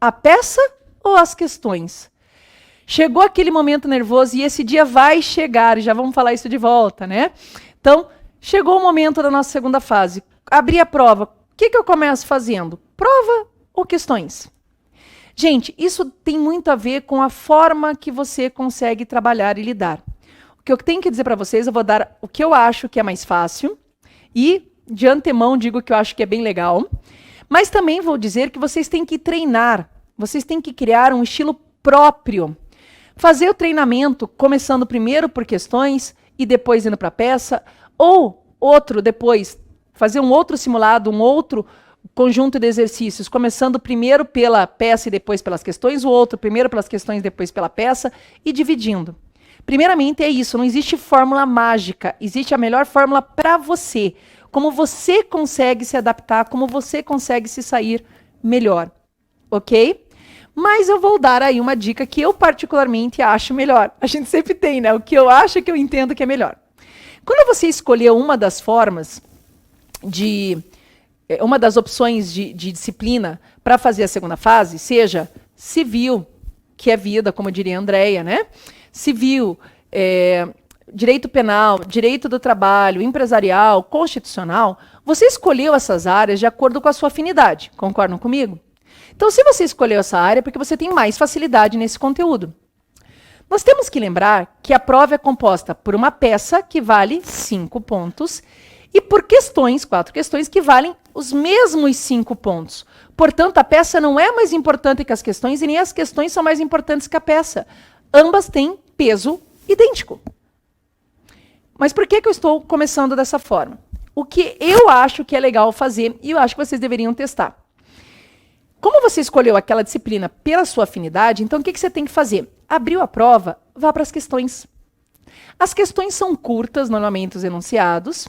A peça ou as questões? Chegou aquele momento nervoso e esse dia vai chegar, e já vamos falar isso de volta, né? Então, chegou o momento da nossa segunda fase. Abri a prova. O que eu começo fazendo? Prova ou questões? Gente, isso tem muito a ver com a forma que você consegue trabalhar e lidar. O que eu tenho que dizer para vocês, eu vou dar o que eu acho que é mais fácil e, de antemão, digo que eu acho que é bem legal. Mas também vou dizer que vocês têm que treinar, vocês têm que criar um estilo próprio. Fazer o treinamento começando primeiro por questões e depois indo para a peça, ou outro depois, fazer um outro simulado, um outro conjunto de exercícios, começando primeiro pela peça e depois pelas questões, o outro primeiro pelas questões e depois pela peça, e dividindo. Primeiramente é isso, não existe fórmula mágica, existe a melhor fórmula para você. Como você consegue se adaptar, como você consegue se sair melhor, ok? Mas eu vou dar aí uma dica que eu particularmente acho melhor. A gente sempre tem, né? O que eu acho que eu entendo que é melhor. Quando você escolher uma das formas uma das opções de disciplina para fazer a segunda fase, seja civil, que é vida, como diria a Andréia, né? Civil, direito penal, direito do trabalho, empresarial, constitucional, você escolheu essas áreas de acordo com a sua afinidade. Concordam comigo? Então, se você escolheu essa área, é porque você tem mais facilidade nesse conteúdo. Nós temos que lembrar que a prova é composta por uma peça que vale 5 pontos e por questões, 4 questões, que valem os mesmos 5 pontos. Portanto, a peça não é mais importante que as questões e nem as questões são mais importantes que a peça. Ambas têm peso idêntico. Mas por que eu estou começando dessa forma? O que eu acho que é legal fazer e eu acho que vocês deveriam testar. Como você escolheu aquela disciplina pela sua afinidade, então o que você tem que fazer? Abriu a prova, vá para as questões. As questões são curtas, normalmente os enunciados,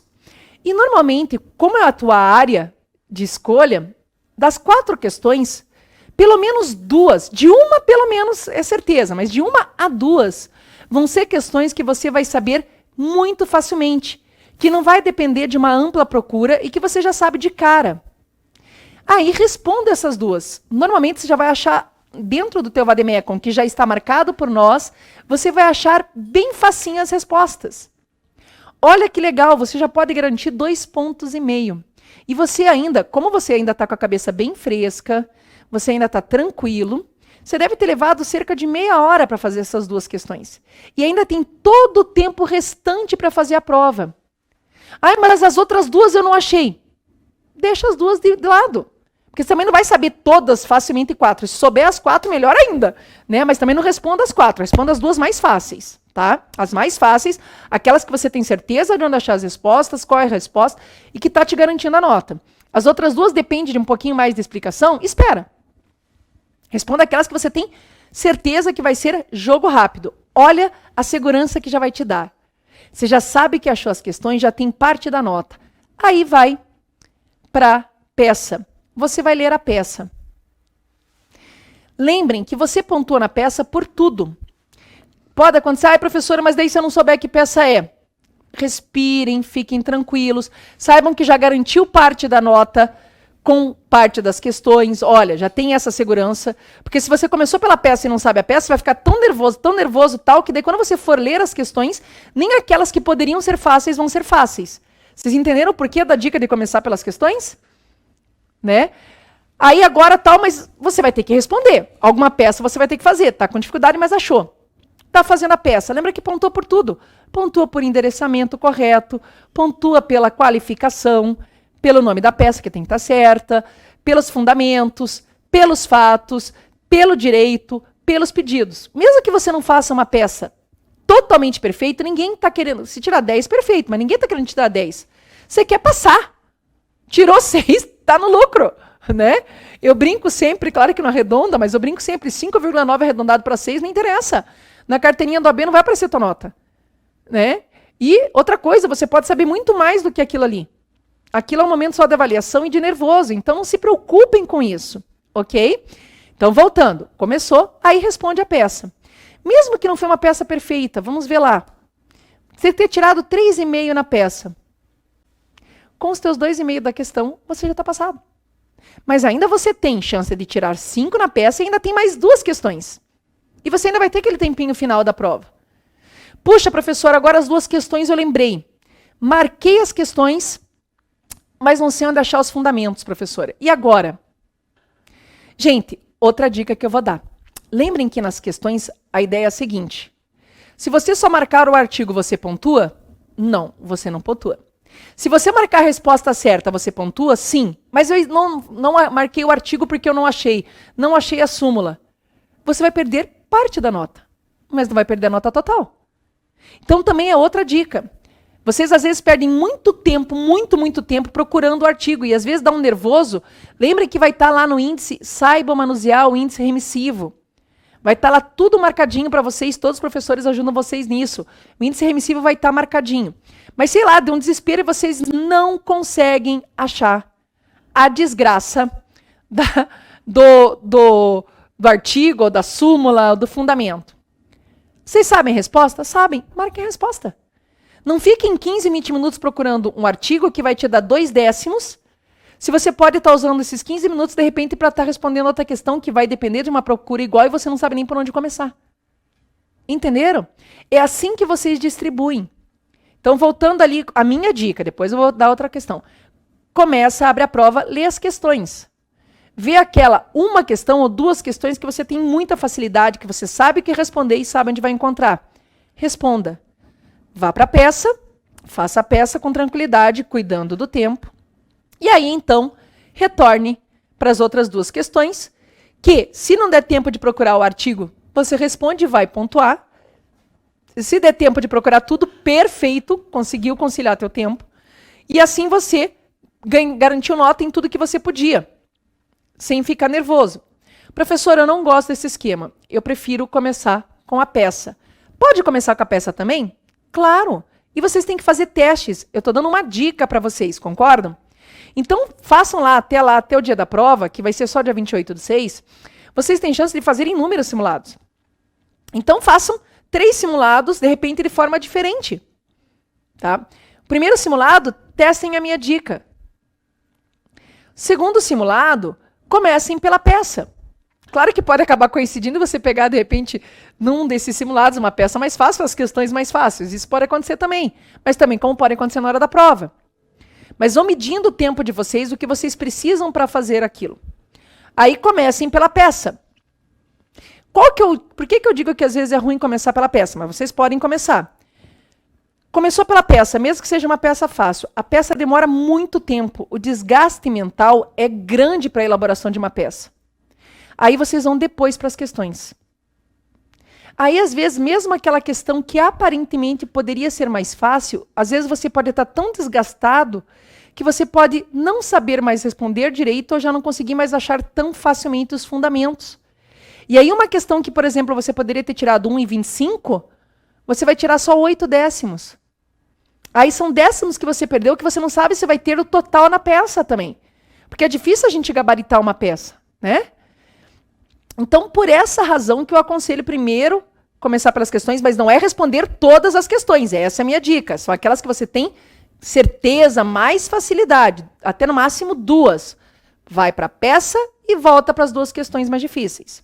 e normalmente, como é a tua área de escolha, das 4 questões, pelo menos 2, de uma pelo menos é certeza, mas de 1 a 2 vão ser questões que você vai saber muito facilmente, que não vai depender de uma ampla procura e que você já sabe de cara. Aí responda essas 2. Normalmente você já vai achar dentro do teu Vademecum, que já está marcado por nós, você vai achar bem facinho as respostas. Olha que legal, você já pode garantir 2,5 pontos. E você ainda, como você ainda está com a cabeça bem fresca, você ainda está tranquilo, você deve ter levado cerca de meia hora para fazer essas 2 questões. E ainda tem todo o tempo restante para fazer a prova. Ah, mas as outras 2 eu não achei. Deixa as 2 de lado. Porque você também não vai saber todas facilmente 4. Se souber as 4, melhor ainda, né? Mas também não responda as 4, responda as 2 mais fáceis, tá? As mais fáceis, aquelas que você tem certeza de onde achar as respostas, qual é a resposta e que está te garantindo a nota. As outras 2 dependem de um pouquinho mais de explicação, espera. Responda aquelas que você tem certeza que vai ser jogo rápido. Olha a segurança que já vai te dar. Você já sabe que achou as questões, já tem parte da nota. Aí vai para peça. Você vai ler a peça. Lembrem que você pontua na peça por tudo. Pode acontecer, ai professora, mas daí se eu não souber que peça é. Respirem, fiquem tranquilos. Saibam que já garantiu parte da nota com parte das questões. Olha, já tem essa segurança. Porque se você começou pela peça e não sabe a peça, vai ficar tão nervoso, tal, que daí quando você for ler as questões, nem aquelas que poderiam ser fáceis vão ser fáceis. Vocês entenderam o porquê da dica de começar pelas questões? Né? Aí agora tal, mas você vai ter que responder. Alguma peça você vai ter que fazer. Tá com dificuldade, mas achou. Tá fazendo a peça. Lembra que pontua por tudo. Pontua por endereçamento correto, pontua pela qualificação, pelo nome da peça, que tem que estar certa, pelos fundamentos, pelos fatos, pelo direito, pelos pedidos. Mesmo que você não faça uma peça totalmente perfeita, ninguém está querendo... Se tirar 10, perfeito, mas ninguém está querendo te dar 10. Você quer passar. Tirou 6, tá no lucro, né? Eu brinco sempre, claro que não arredonda, mas eu brinco sempre, 5,9 arredondado para 6 não interessa. Na carteirinha do AB não vai aparecer tua nota, né? E outra coisa, você pode saber muito mais do que aquilo ali. Aquilo é um momento só de avaliação e de nervoso, então não se preocupem com isso, ok? Então, voltando, começou, aí responde a peça. Mesmo que não foi uma peça perfeita, vamos ver lá. Você ter tirado 3,5 na peça. Com os teus 2,5 da questão, você já está passado. Mas ainda você tem chance de tirar 5 na peça e ainda tem mais 2 questões. E você ainda vai ter aquele tempinho final da prova. Puxa, professora, agora as 2 questões eu lembrei. Marquei as questões, mas não sei onde achar os fundamentos, professora. E agora? Gente, outra dica que eu vou dar. Lembrem que nas questões a ideia é a seguinte. Se você só marcar o artigo, você pontua? Não, você não pontua. Se você marcar a resposta certa, você pontua? Sim. Mas eu não marquei o artigo porque eu não achei a súmula. Você vai perder parte da nota, mas não vai perder a nota total. Então também é outra dica. Vocês às vezes perdem muito tempo, muito tempo procurando o artigo e às vezes dá um nervoso. Lembrem que vai estar lá no índice, saibam manusear o índice remissivo. Vai estar lá tudo marcadinho para vocês, todos os professores ajudam vocês nisso. O índice remissivo vai estar marcadinho. Mas sei lá, deu um desespero e vocês não conseguem achar a desgraça do artigo, ou da súmula, ou do fundamento. Vocês sabem a resposta? Sabem. Marquem a resposta. Não fiquem 15, 20 minutos procurando um artigo que vai te dar 2 décimos, se você pode estar usando esses 15 minutos, de repente, para estar respondendo outra questão que vai depender de uma procura igual e você não sabe nem por onde começar. Entenderam? É assim que vocês distribuem. Então, voltando ali, a minha dica, depois eu vou dar outra questão. Começa, abre a prova, lê as questões. Vê aquela uma questão ou 2 questões que você tem muita facilidade, que você sabe o que responder e sabe onde vai encontrar. Responda. Vá para a peça, faça a peça com tranquilidade, cuidando do tempo. E aí, então, retorne para as outras 2 questões, que, se não der tempo de procurar o artigo, você responde e vai pontuar. Se der tempo de procurar tudo, perfeito, conseguiu conciliar teu tempo. E assim você garantiu nota em tudo que você podia, sem ficar nervoso. Professor, eu não gosto desse esquema. Eu prefiro começar com a peça. Pode começar com a peça também? Claro. E vocês têm que fazer testes. Eu estou dando uma dica para vocês, concordam? Então, façam lá até o dia da prova, que vai ser só dia 28/6. Vocês têm chance de fazer inúmeros simulados. Então, façam 3 simulados, de repente, de forma diferente. Tá? Primeiro simulado, testem a minha dica. Segundo simulado, comecem pela peça. Claro que pode acabar coincidindo você pegar, de repente, num desses simulados, uma peça mais fácil, as questões mais fáceis. Isso pode acontecer também. Mas também como pode acontecer na hora da prova. Mas vão medindo o tempo de vocês, o que vocês precisam para fazer aquilo. Aí comecem pela peça. Por que eu digo que às vezes é ruim começar pela peça? Mas vocês podem começar. Começou pela peça, mesmo que seja uma peça fácil. A peça demora muito tempo. O desgaste mental é grande para a elaboração de uma peça. Aí vocês vão depois para as questões. Aí, às vezes, mesmo aquela questão que aparentemente poderia ser mais fácil, às vezes você pode estar tão desgastado que você pode não saber mais responder direito ou já não conseguir mais achar tão facilmente os fundamentos. E aí uma questão que, por exemplo, você poderia ter tirado 1,25, você vai tirar só 8 décimos. Aí são décimos que você perdeu que você não sabe se vai ter o total na peça também. Porque é difícil a gente gabaritar uma peça, né? Então, por essa razão que eu aconselho primeiro começar pelas questões, mas não é responder todas as questões. Essa é a minha dica. São aquelas que você tem certeza, mais facilidade. Até no máximo 2. Vai para a peça e volta para as 2 questões mais difíceis.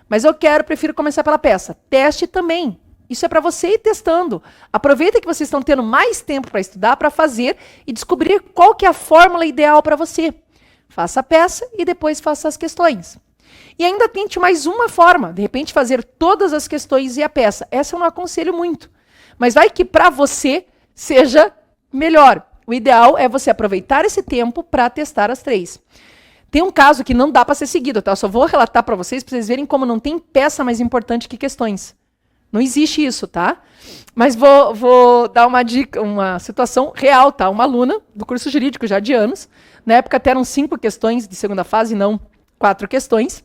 Mas prefiro começar pela peça. Teste também. Isso é para você ir testando. Aproveita que vocês estão tendo mais tempo para estudar, para fazer e descobrir qual que é a fórmula ideal para você. Faça a peça e depois faça as questões. E ainda tente mais uma forma, de repente fazer todas as questões e a peça. Essa eu não aconselho muito. Mas vai que para você seja melhor. O ideal é você aproveitar esse tempo para testar as 3. Tem um caso que não dá para ser seguido, tá? Eu só vou relatar para vocês verem como não tem peça mais importante que questões. Não existe isso, tá? Mas vou dar uma dica, uma situação real, tá? Uma aluna do curso jurídico já de anos, na época até eram 5 questões de segunda fase, não 4 questões.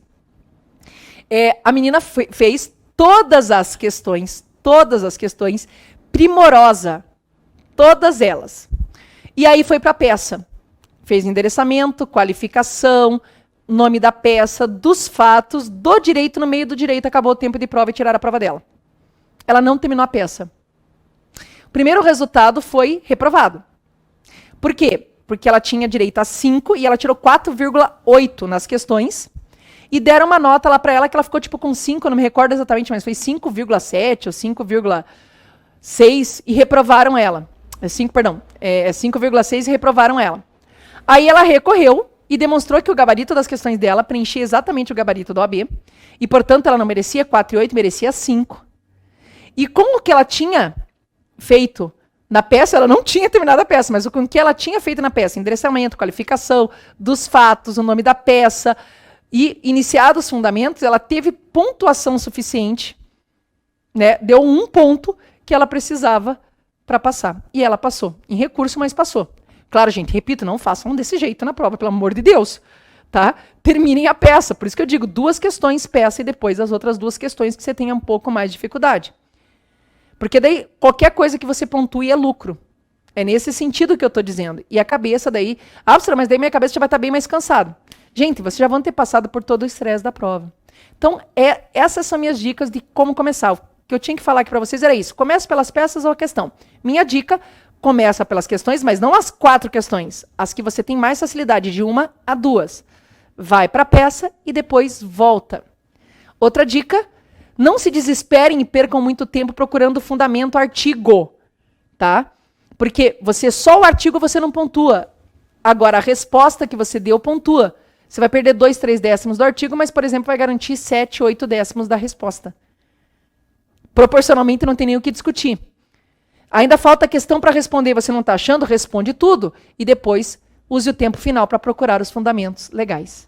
A menina fez todas as questões, primorosa, todas elas. E aí foi para a peça. Fez endereçamento, qualificação, nome da peça, dos fatos, do direito, no meio do direito, acabou o tempo de prova e tiraram a prova dela. Ela não terminou a peça. O primeiro resultado foi reprovado. Por quê? porque ela tinha direito a 5 e ela tirou 4,8 nas questões. E deram uma nota lá para ela que ela ficou tipo com 5, eu não me recordo exatamente, mas foi 5,7 ou 5,6 e reprovaram ela. 5,6 e reprovaram ela. Aí ela recorreu e demonstrou que o gabarito das questões dela preenchia exatamente o gabarito da OAB. E, portanto, ela não merecia 4,8, merecia 5. E com o que ela tinha feito na peça, ela não tinha terminado a peça, mas com o que ela tinha feito na peça, endereçamento, qualificação, dos fatos, o nome da peça, e iniciados os fundamentos, ela teve pontuação suficiente, né? Deu 1 ponto que ela precisava para passar. E ela passou. Em recurso, mas passou. Claro, gente, repito, não façam desse jeito na prova, pelo amor de Deus. Tá? Terminem a peça. Por isso que eu digo 2 questões peça e depois as outras 2 questões que você tenha um pouco mais de dificuldade. Porque daí, qualquer coisa que você pontue é lucro. É nesse sentido que eu estou dizendo. E a cabeça daí... Ah, mas daí minha cabeça já vai estar bem mais cansada. Gente, vocês já vão ter passado por todo o estresse da prova. Então, essas são minhas dicas de como começar. O que eu tinha que falar aqui para vocês era isso. Comece pelas peças ou a questão. Minha dica, começa pelas questões, mas não as 4 questões. As que você tem mais facilidade, de 1 a 2. Vai para a peça e depois volta. Outra dica, não se desesperem e percam muito tempo procurando o fundamento artigo. Tá? Porque só o artigo você não pontua. Agora, a resposta que você deu pontua. Você vai perder 2, 3 décimos do artigo, mas, por exemplo, vai garantir 7, 8 décimos da resposta. Proporcionalmente, não tem nem o que discutir. Ainda falta questão para responder, você não está achando? Responde tudo e depois use o tempo final para procurar os fundamentos legais.